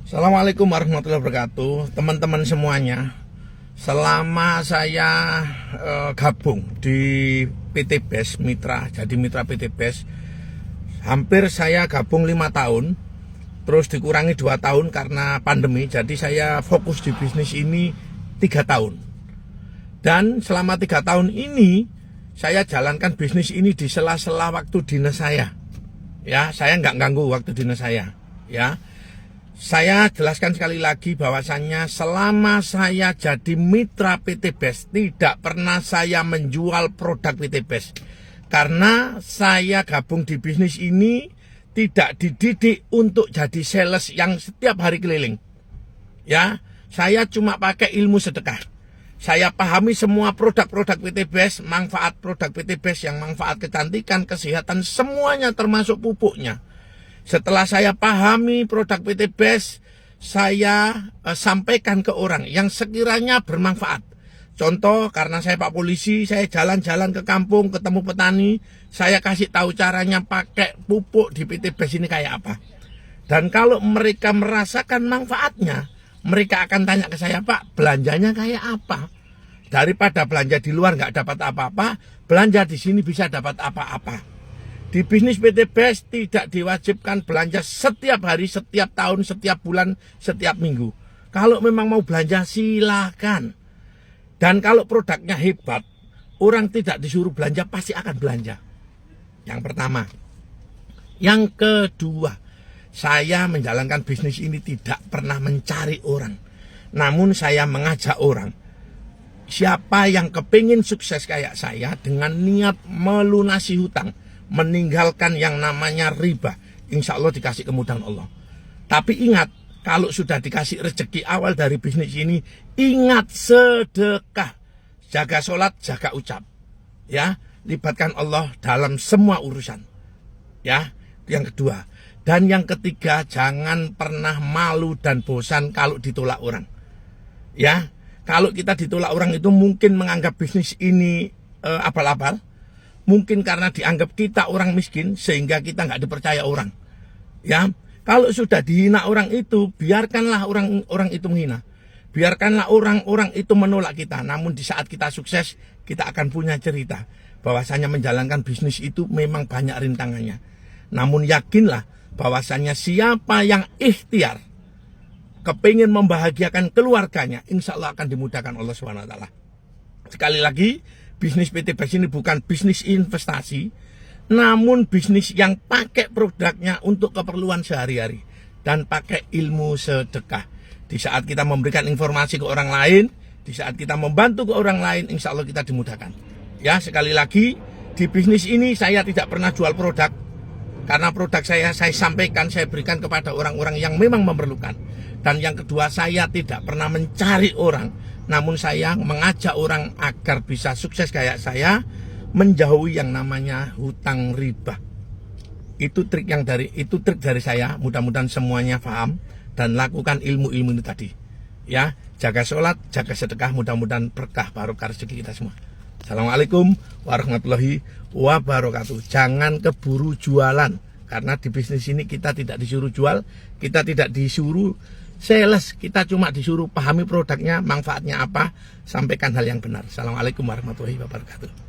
Assalamualaikum warahmatullahi wabarakatuh, teman-teman semuanya. Selama saya gabung di PT BES Mitra, jadi mitra PT BES, hampir saya gabung 5 tahun, terus dikurangi 2 tahun karena pandemi. Jadi saya fokus di bisnis ini 3 tahun. Dan selama 3 tahun ini saya jalankan bisnis ini di sela-sela waktu dinas saya. Ya, saya nggak ganggu waktu dinas saya. Ya. Saya jelaskan sekali lagi bahwasannya selama saya jadi mitra PT BES tidak pernah saya menjual produk PT BES. Karena saya gabung di bisnis ini tidak dididik untuk jadi sales yang setiap hari keliling. Ya, saya cuma pakai ilmu sedekah. Saya pahami semua produk-produk PT BES, manfaat produk PT BES yang manfaat kecantikan, kesehatan, semuanya termasuk pupuknya. Setelah saya pahami produk PT BES, saya sampaikan ke orang yang sekiranya bermanfaat. Contoh, karena saya Pak Polisi, saya jalan-jalan ke kampung, ketemu petani, saya kasih tahu caranya pakai pupuk di PT BES ini kayak apa. Dan kalau mereka merasakan manfaatnya, mereka akan tanya ke saya, Pak, belanjanya kayak apa? Daripada belanja di luar nggak dapat apa-apa, belanja di sini bisa dapat apa-apa. Di bisnis PT BES tidak diwajibkan belanja setiap hari, setiap tahun, setiap bulan, setiap minggu. Kalau memang mau belanja silakan. Dan kalau produknya hebat, orang tidak disuruh belanja pasti akan belanja. Yang pertama. Yang kedua, saya menjalankan bisnis ini tidak pernah mencari orang. Namun saya mengajak orang. Siapa yang kepingin sukses kayak saya dengan niat melunasi hutang, meninggalkan yang namanya riba, insya Allah dikasih kemudahan Allah. Tapi ingat, kalau sudah dikasih rezeki awal dari bisnis ini, ingat sedekah, jaga sholat, jaga ucap, ya, libatkan Allah dalam semua urusan, ya. Yang kedua, dan yang ketiga, jangan pernah malu dan bosan kalau ditolak orang, ya. Kalau kita ditolak orang itu mungkin menganggap bisnis ini abal-abal. Mungkin karena dianggap kita orang miskin sehingga kita nggak dipercaya orang. Ya, kalau sudah dihina orang itu, biarkanlah orang itu menghina. Biarkanlah orang-orang itu menolak kita. Namun di saat kita sukses, kita akan punya cerita bahwasanya menjalankan bisnis itu memang banyak rintangannya. Namun yakinlah bahwasanya siapa yang ikhtiar kepingin membahagiakan keluarganya, insya Allah akan dimudahkan Allah SWT. Sekali lagi, bisnis PT BES ini bukan bisnis investasi, namun bisnis yang pakai produknya untuk keperluan sehari-hari dan pakai ilmu sedekah. Di saat kita memberikan informasi ke orang lain, di saat kita membantu ke orang lain, insya Allah kita dimudahkan. Ya, sekali lagi, di bisnis ini saya tidak pernah jual produk, karena produk saya sampaikan, saya berikan kepada orang-orang yang memang memerlukan. Dan yang kedua, saya tidak pernah mencari orang, namun saya mengajak orang agar bisa sukses kayak saya, menjauhi yang namanya hutang riba. Itu trik dari saya. Mudah-mudahan semuanya paham dan lakukan ilmu-ilmu ini tadi. Ya, jaga sholat, jaga sedekah, mudah-mudahan berkah barokah rezeki kita semua. Assalamualaikum warahmatullahi wabarakatuh. Jangan keburu jualan, karena di bisnis ini kita tidak disuruh jual, kita tidak disuruh sales, kita cuma disuruh pahami produknya, manfaatnya apa, sampaikan hal yang benar. Assalamualaikum warahmatullahi wabarakatuh.